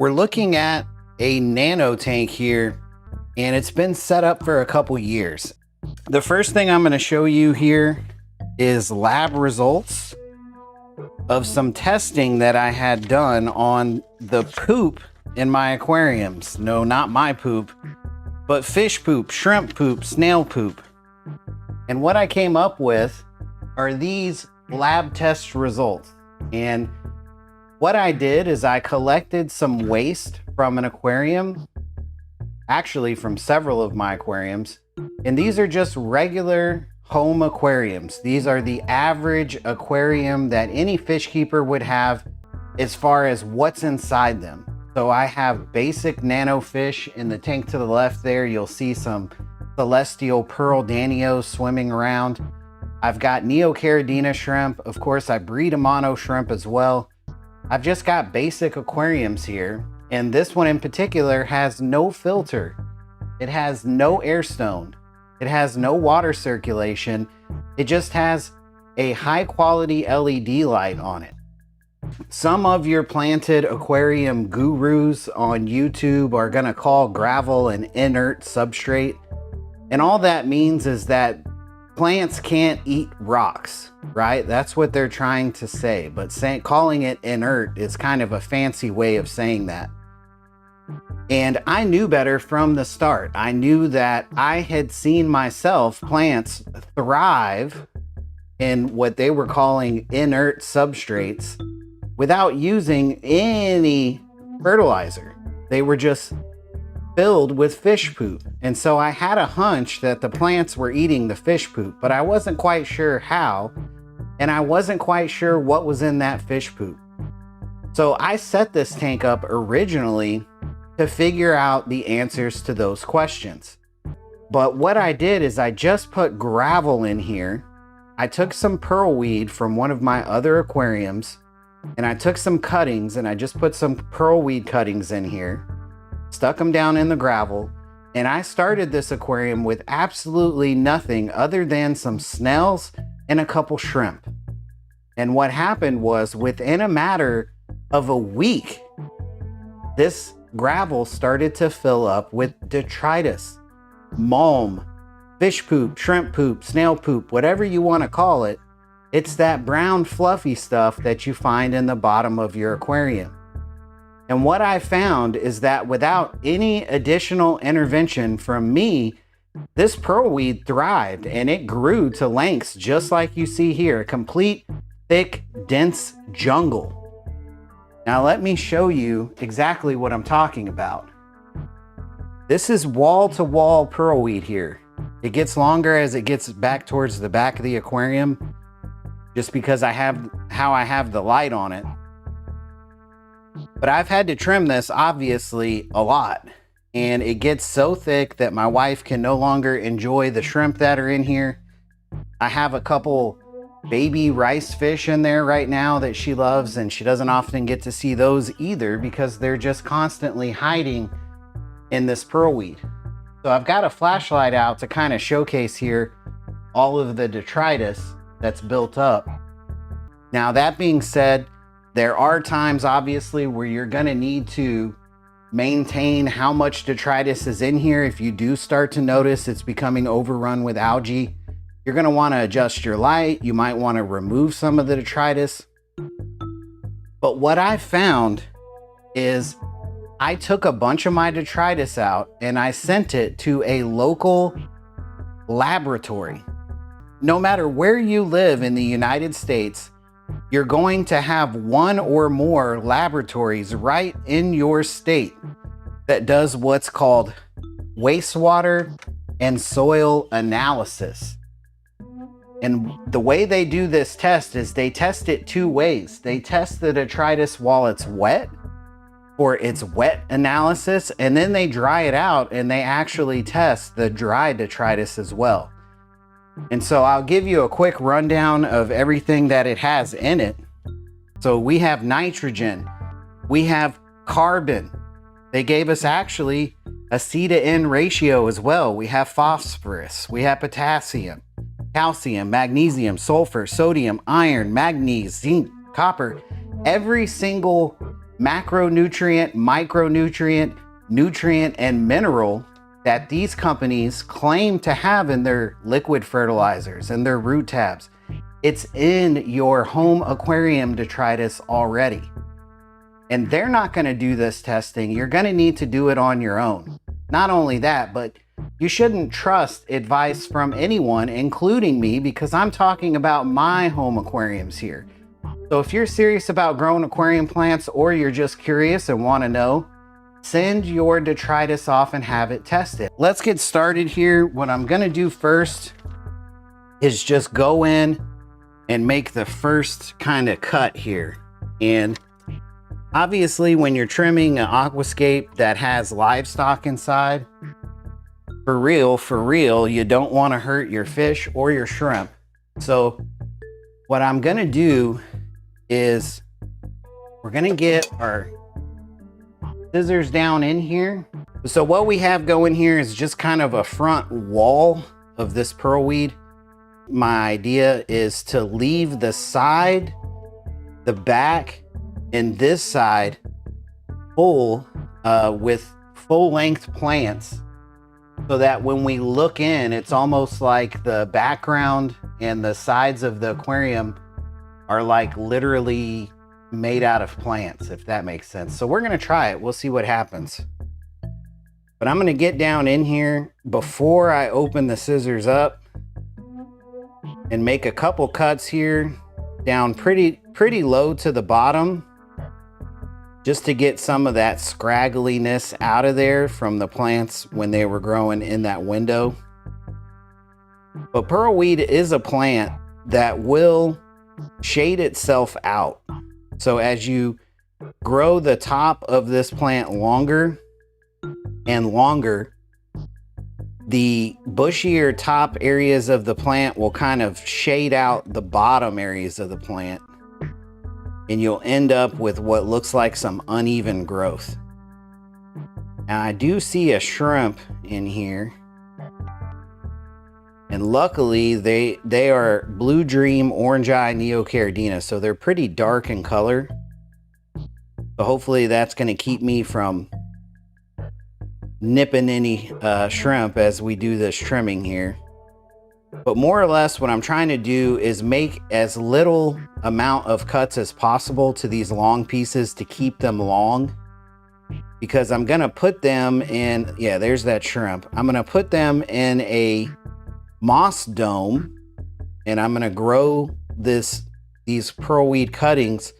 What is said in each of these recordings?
We're looking at a nano tank here, and it's been set up for a couple years. The first thing I'm going to show you here is lab results of some testing that I had done on the poop in my aquariums. No, not my poop, but fish poop, shrimp poop, snail poop. And what I came up with are these lab test results. And what I did is I collected some waste from an aquarium, actually from several of my aquariums, and these are just regular home aquariums. These are the average aquarium that any fish keeper would have as far as what's inside them. So I have basic nano fish in the tank to the left there. You'll see some celestial pearl danios swimming around. I've got neocaridina shrimp. Of course, I breed Amano shrimp as well. I've just got basic aquariums here, and this one in particular has no filter. It has no air stone. It has no water circulation. It just has a high quality LED light on it. Some of your planted aquarium gurus on YouTube are gonna call gravel an inert substrate. And all that means is that plants can't eat rocks, right? That's what they're trying to say, but calling it inert is kind of a fancy way of saying that. And I knew better from the start. I knew that I had seen myself plants thrive in what they were calling inert substrates without using any fertilizer. They were just filled with fish poop. And so I had a hunch that the plants were eating the fish poop, but I wasn't quite sure how, and I wasn't quite sure what was in that fish poop. So I set this tank up originally to figure out the answers to those questions. But what I did is I just put gravel in here. I took some pearlweed from one of my other aquariums, and I took some cuttings and I just put some pearlweed cuttings in here, stuck them down in the gravel, and I started this aquarium with absolutely nothing other than some snails and a couple shrimp. And what happened was, within a matter of a week, this gravel started to fill up with detritus, mulm, fish poop, shrimp poop, snail poop, whatever you want to call it. It's that brown fluffy stuff that you find in the bottom of your aquarium. And what I found is that without any additional intervention from me, this pearlweed thrived and it grew to lengths just like you see here, a complete, thick, dense jungle. Now let me show you exactly what I'm talking about. This is wall-to-wall pearlweed here. It gets longer as it gets back towards the back of the aquarium, just because I have the light on it. But I've had to trim this obviously a lot, and it gets so thick that my wife can no longer enjoy the shrimp that are in here. I have a couple baby rice fish in there right now that she loves, and she doesn't often get to see those either because they're just constantly hiding in this pearlweed. So I've got a flashlight out to kind of showcase here all of the detritus that's built up. Now that being said, there are times obviously where you're gonna need to maintain how much detritus is in here. If you do start to notice it's becoming overrun with algae, you're gonna wanna adjust your light. You might wanna remove some of the detritus. But what I found is I took a bunch of my detritus out and I sent it to a local laboratory. No matter where you live in the United States, you're going to have one or more laboratories right in your state that does what's called wastewater and soil analysis. And the way they do this test is they test it two ways. They test the detritus while it's wet for its wet analysis, and then they dry it out and they actually test the dry detritus as well. And so I'll give you a quick rundown of everything that it has in it. So we have nitrogen, we have carbon. They gave us actually a C to N ratio as well. We have phosphorus, we have potassium, calcium, magnesium, sulfur, sodium, iron, manganese, zinc, copper. Every single macronutrient, micronutrient, nutrient, and mineral that these companies claim to have in their liquid fertilizers and their root tabs. It's in your home aquarium detritus already. And they're not going to do this testing. You're going to need to do it on your own. Not only that, but you shouldn't trust advice from anyone, including me, because I'm talking about my home aquariums here. So if you're serious about growing aquarium plants, or you're just curious and want to know, send your detritus off and have it tested. Let's get started here. What I'm going to do first is just go in and make the first kind of cut here. And obviously when you're trimming an aquascape that has livestock inside, for real, you don't want to hurt your fish or your shrimp. So what I'm going to do is we're going to get our scissors down in here. So what we have going here is just kind of a front wall of this pearlweed. My idea is to leave the side, the back, and this side full with full-length plants, so that when we look in, it's almost like the background and the sides of the aquarium are like literally made out of plants, if that makes sense. So we're gonna try it. We'll see what happens. But I'm gonna get down in here before I open the scissors up and make a couple cuts here down pretty low to the bottom, just to get some of that scraggliness out of there from the plants when they were growing in that window. But pearlweed is a plant that will shade itself out. So as you grow the top of this plant longer and longer, the bushier top areas of the plant will kind of shade out the bottom areas of the plant, and you'll end up with what looks like some uneven growth. Now I do see a shrimp in here, and luckily they are Blue Dream Orange Eye Neocaridina, so they're pretty dark in color. So hopefully that's going to keep me from nipping any shrimp as we do this trimming here. But more or less what I'm trying to do is make as little amount of cuts as possible to these long pieces to keep them long, because I'm gonna put them in, yeah, there's that shrimp. I'm gonna put them in a moss dome, and I'm gonna grow these pearlweed cuttings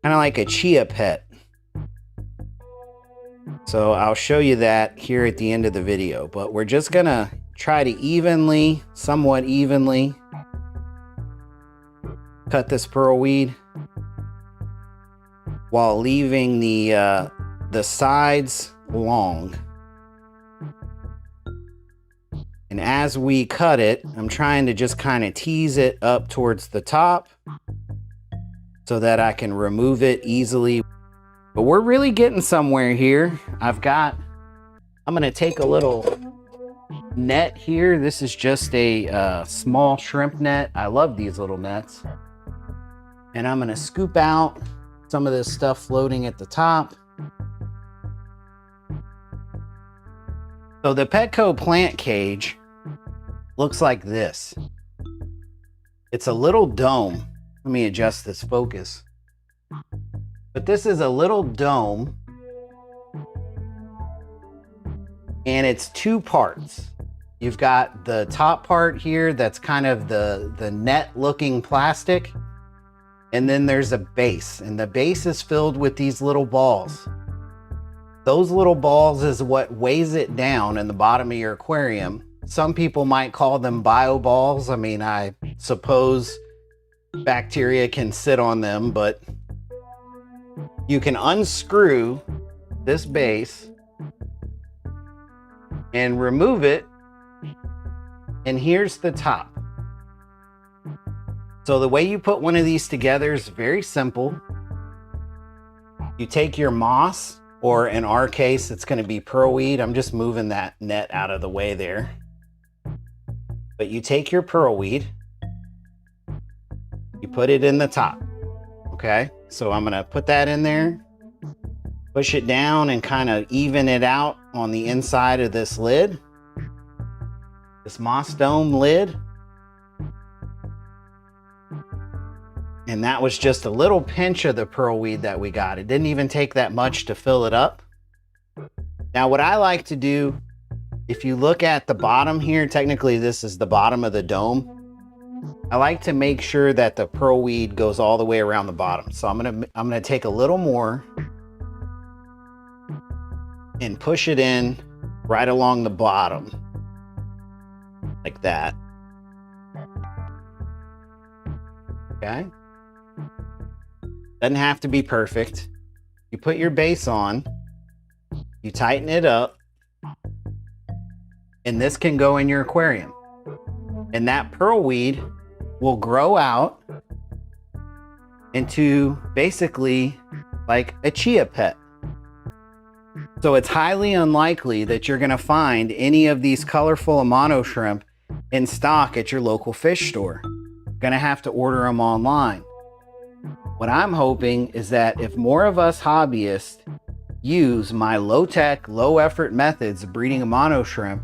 kind of like a chia pet. So I'll show you that here at the end of the video, but we're just gonna try to somewhat evenly cut this pearlweed while leaving the sides long. And as we cut it, I'm trying to just kind of tease it up towards the top so that I can remove it easily. But we're really getting somewhere here. I'm gonna take a little net here. This is just a small shrimp net. I love these little nets. And I'm gonna scoop out some of this stuff floating at the top. So the Petco plant cage looks like this. It's a little dome. Let me adjust this focus. But this is a little dome, and it's two parts. You've got the top part here that's kind of the net looking plastic, and then there's a base, and the base is filled with these little balls. Those little balls is what weighs it down in the bottom of your aquarium. Some people might call them bio balls. I mean, I suppose bacteria can sit on them, but you can unscrew this base and remove it, and here's the top. So the way you put one of these together is very simple. You take your moss, or in our case, it's going to be pearlweed. I'm just moving that net out of the way there. But you take your pearlweed, you put it in the top. Okay, so I'm gonna put that in there. push it down and kind of even it out on the inside of this lid, this moss dome lid. And that was just a little pinch of the pearlweed that we got. It didn't even take that much to fill it up. Now, what I like to do, if you look at the bottom here, technically this is the bottom of the dome. I like to make sure that the pearlweed goes all the way around the bottom. So I'm gonna take a little more and push it in right along the bottom, like that. Okay. Doesn't have to be perfect. You put your base on, you tighten it up, and this can go in your aquarium. And that pearlweed will grow out into basically like a chia pet. So it's highly unlikely that you're gonna find any of these colorful Amano shrimp in stock at your local fish store. You're gonna have to order them online. What I'm hoping is that if more of us hobbyists use my low-tech, low-effort methods of breeding Amano shrimp,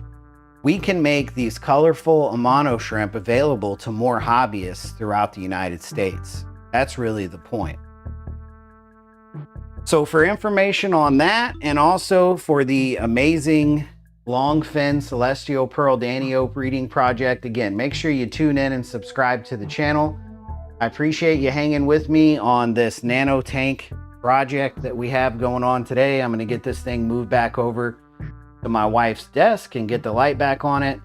we can make these colorful Amano shrimp available to more hobbyists throughout the United States. That's really the point. So for information on that, and also for the amazing longfin celestial pearl danio breeding project, again, make sure you tune in and subscribe to the channel. I appreciate you hanging with me on this nano tank project that we have going on today. I'm going to get this thing moved back over to my wife's desk and get the light back on it.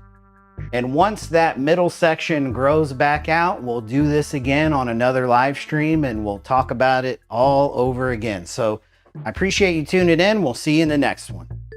And once that middle section grows back out, we'll do this again on another live stream and we'll talk about it all over again. So I appreciate you tuning in. We'll see you in the next one.